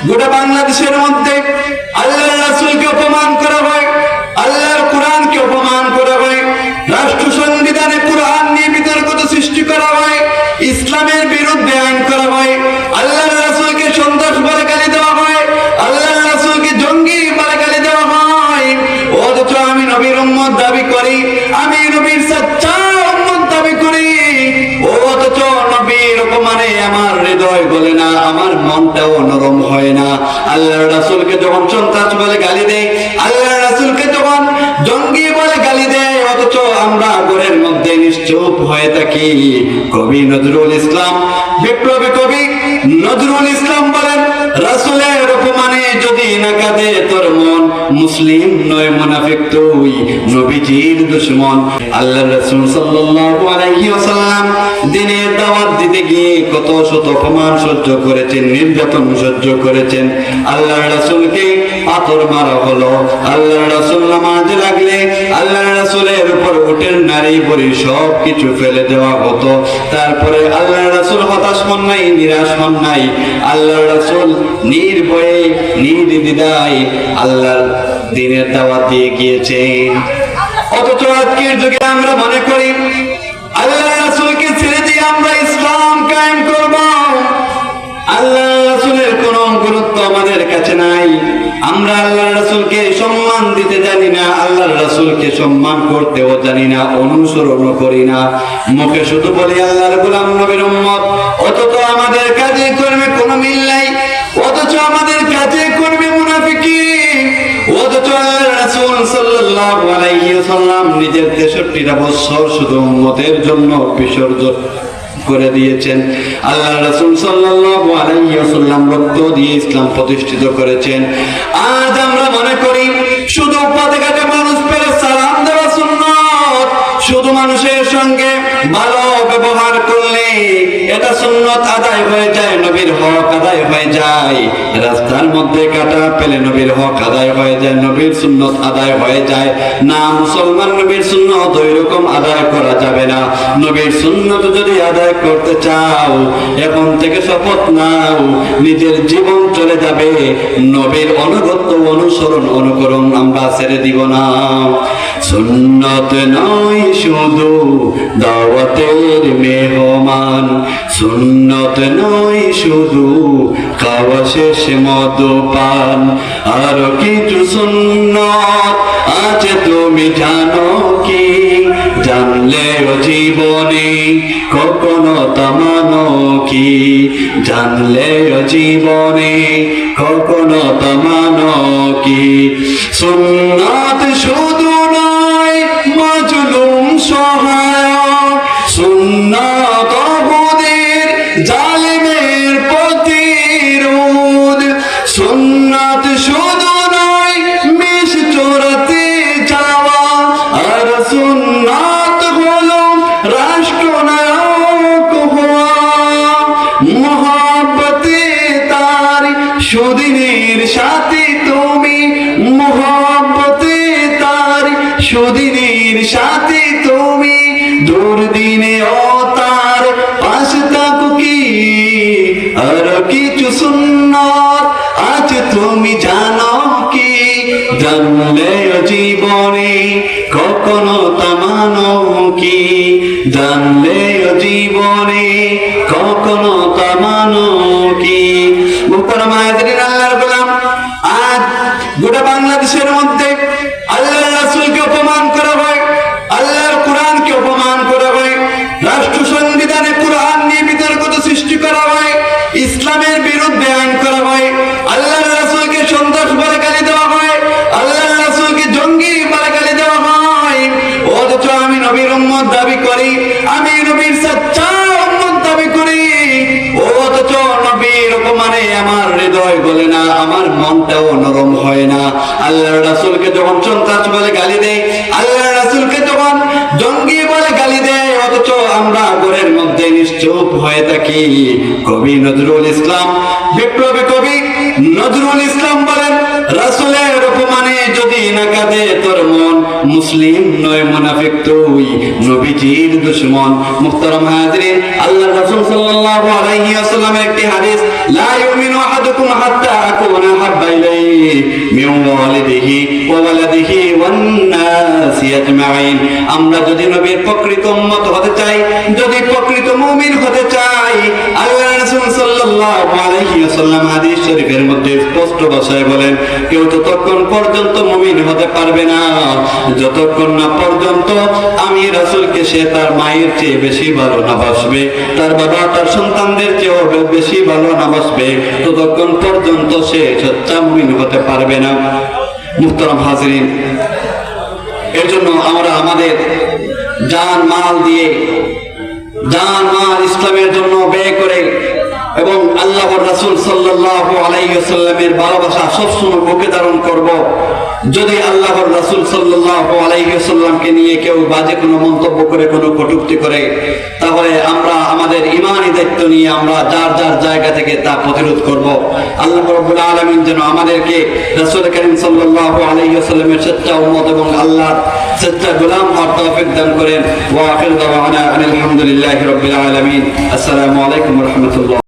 গোটা বাংলাদেশের মধ্যে আল্লাহর রাসূলকে অপমান করা হয়, আল্লাহর কোরআনকে অপমান করা হয়, রাষ্ট্র সংবিধানে কোরআন নিয়ে বিতর্ক সৃষ্টি করা হয়, ইসলামের বিরুদ্ধে আইন করা হয়, আল্লাহর রাসূলকে সন্ত্রাস বলে গালি দেওয়া হয়, আল্লাহর রাসূলকে জঙ্গি বলে গালি দেওয়া হয়। অথচ আমি নবীর উম্মত দাবি করি, আমি নবীর সচ্চা উম্মত দাবি করি, অথচ নবীর অপমানে আমার হৃদয় গলে না, আমার মনটাও নরম হয় না। আল্লাহর রাসূলকে যখন সন্ত্রাস বলে গালি দেয়, আল্লাহর রাসূলকে যখন জঙ্গি বলে গালি দেয়, অথচ আমরা ঘরের মধ্যে নিশ্চুপ হয়ে থাকি। কবি নজরুল ইসলাম, বিপ্লবী কবি নজরুল ইসলাম বলেন, রাসূলের অপমানে যদি না কাঁদে তোর মন, মুসলিম নয় মুনাফিক তুই, নবীজির দুশমন। আল্লাহর রাসূল সাল্লাল্লাহু আলাইহি ওয়াসাল্লাম দিনের দাওয়াত দিতে গিয়ে কত শত অপমান সহ্য করেছেন, নির্যাতন সহ্য করেছেন। আল্লাহর রাসূলকে পাথর মারা হলো, আল্লাহর রাসূল নামাজে লাগলে আল্লাহর রাসূলের উপর উটের নারী বড়ি সব কিছু ফেলে দেওয়া হতো। তারপরে আল্লাহর রাসূল হতাশ হন নাই, নিরাশ হন নাই, আল্লাহর রাসূল নির্ভয়ে নির্দ্বিধায় আল্লাহর দ্বীনের দাওয়াত দিয়ে গিয়েছেন। অথচ আজকের যুগে আমরা মনে করি আল্লাহর রাসূলকে ছেড়ে দিয়ে আমরা ইসলাম কায়েম করব, আল্লাহর রাসূলের কোনো গুরুত্ব আমাদের কাছে নাই, আমরা আল্লাহর রাসূলকে সম্মান দিতে জানি না, আল্লাহর রাসূলকে সম্মান করতেও জানি না, অনুসরণ করি না। মুখে শুধু বলি আল্লাহর গোলাম নবীর উম্মত, অথচ আমাদের কাজে কর্মে কোনো মিল নাই, অথচ আমাদের কাজে কর্মে মুনাফিকি। অথচ আল্লাহর রাসূল সাল্লাল্লাহু আলাইহি ওয়াসাল্লাম নিজের 63টা বছর শুধু উম্মতের জন্য বিসর্জন করে দিয়েছেন। আল্লাহর রাসূল সাল্লাল্লাহু আলাইহি ওয়াসাল্লাম রক্ত দিয়ে ইসলাম প্রতিষ্ঠিত করেছেন। আজ আমরা মনে করি শুধু পথে ঘাটে মানুষ পেলে সালাম দেওয়া সুন্নাত, শুধু মানুষের সঙ্গে ভালো ব্যবহার করলে এটা সুন্নাত আদায় হয়ে যায়, নবীর হক আদায় হয়ে যায়। রাস্তার মধ্যে কাটা পেলে নবীর হক আদায় হয়ে যায়, নবীর সুন্নাত আদায় হয়ে যায় না। মুসলমান নবীর সুন্নাত ওই রকম আদায় করা যাবে না। নবীর সুন্নাত যদি আদায় করতে চাও, এখন থেকে শপথ নাও, নিজের জীবন চলে যাবে, নবীর অনুগত্য অনুসরণ অনুকরণ আমরা ছেড়ে দিব না। সুন্নাত নয় শুধু দাওয়াতের মেহমান, সুন্নাত নয় শুধু খাওয়া শেষে মদপান, আর কিছু সুন্নাত আছে তুমি জানো কি, জানলেও জীবনে কখনো তা মানো কি, জানলেও জীবনে কখনো তা মানো কি। সুন্নাত শুধু নয় মাজলুম সহায়ক, সুন্নাত অবুদের জালিমের প্রতিরোধ, সুন্নাত শুধু নয় মিশ চোরাতে যাওয়া, আর সুন্নাত হলো রাষ্ট্রনায়ক হওয়া। মহব্বতে তার সুদিনের সাথে তুমি, মহব্বতে তার সুদিনের সাথে তুমি, দুর্দিনে ও তার পাশে থাকো কি। আর কিছু সুন্নাত আছে তুমি জানো কি, জানলেও জীবনে কখনো তা মানো কি, জানলেও জীবনে কখনো তা মানো কি। মুহতারাম আল্লাহর গোলাম, আজ গোটা বাংলাদেশের মধ্যে আল্লাহর রাসূলকে অপমান করা হয়, আল্লাহর কোরআনকে অপমান করা হয়, রাষ্ট্র সংবিধানে কোরআন নিয়ে বিতর্ক সৃষ্টি করা হয়, ইসলামের বিরুদ্ধে আইন করা হয়, আল্লাহর রাসূলকে সন্ত্রাস বলে গালি দেওয়া হয়, আল্লাহর রাসূলকে জঙ্গি বলে গালি দেওয়া হয়। অথচ আমি নবীর উম্মত দাবি করি, আমি নবীর সচ্চা উম্মত দাবি করি, অথচ নবীর অপমানে আমার হৃদয় গলে না, আমার মনটাও নরম হয় না। আল্লাহর রাসূলকে যখন সন্ত্রাস বলে গালি দেয়, আল্লাহর রাসূলকে যখন জঙ্গি বলে গালি দেয়, অথচ আমরা ঘরের মধ্যে নিশ্চুপ হয়ে থাকি। কবি নজরুল ইসলাম, বিপ্লবী কবি নজরুল ইসলাম বলেন, রাসূলের অপমানে যদি না কাঁদে তোর মন, মুসলিম নয় মুনাফিক তুই, নবীজির দুশমন। মুহতারাম হাজিরিন, আল্লাহর রাসূল সাল্লাল্লাহু আলাইহি ওয়াসাল্লামের একটি হাদিস, লা ইউমিনু আহাদুকুম হাত্তা আকুনা হাব্বা ইলাইহি মিন ওয়ালিদিহি ওয়া ওয়ালাদিহি ওয়ান নাসি আজমাইন। আমরা যদি নবীর প্রকৃত উম্মত হতে চাই, যদি প্রকৃত মুমিন হতে চাই, আল্লাহর রাসূল সাল্লাল্লাহু আলাইহি ওয়াসাল্লাম হাদিস শরীফের মধ্যে স্পষ্ট ভাষায় বলেন, কেউ ততক্ষণ পর্যন্ত মুমিন হতে পারবে না যতক্ষণ না পর্যন্ত আমি রাসূলকে সে তার মায়ের চেয়ে বেশি ভালো না বাসবে, তার বাবা তার সন্তানদের চেয়েও বেশি ভালো না বাসবে, ততক্ষণ পর্যন্ত সে সচ্চা মুমিন হতে পারবে না। মুহতারাম হাজিরিন, এর জন্য আমরা আমাদের জান মাল দিয়ে, জান মাল ইসলামের জন্য ব্যয় করে এবং আল্লাহর রাসূল সাল্লাল্লাহু আলাইহি ওয়াসাল্লামের ভালোবাসা সবসময় বুকে ধারণ করব। যদি আল্লাহর রাসূল সাল্লাল্লাহু আলাইহি ওয়াসাল্লামকে নিয়ে কেউ বাজে কোনো মন্তব্য করে, কোনো কটূক্তি করে, তাহলে আমরা আমাদের ঈমানি দায়িত্ব নিয়ে আমরা যার যার জায়গা থেকে তা প্রতিরোধ করব। আল্লাহ রাব্বুল আলামিন যেন আমাদেরকে রাসূল কারীম সাল্লাল্লাহু আলাইহি ওয়াসাল্লামের সচ্চা উম্মত এবং আল্লাহর সচ্চা গোলাম হওয়ার তৌফিক দান করেন। ওয়া আখিরু দাওয়ানা আলহামদুলিল্লাহি রাব্বিল আলামিন। আসসালামু আলাইকুম ওয়া রাহমাতুল্লাহ।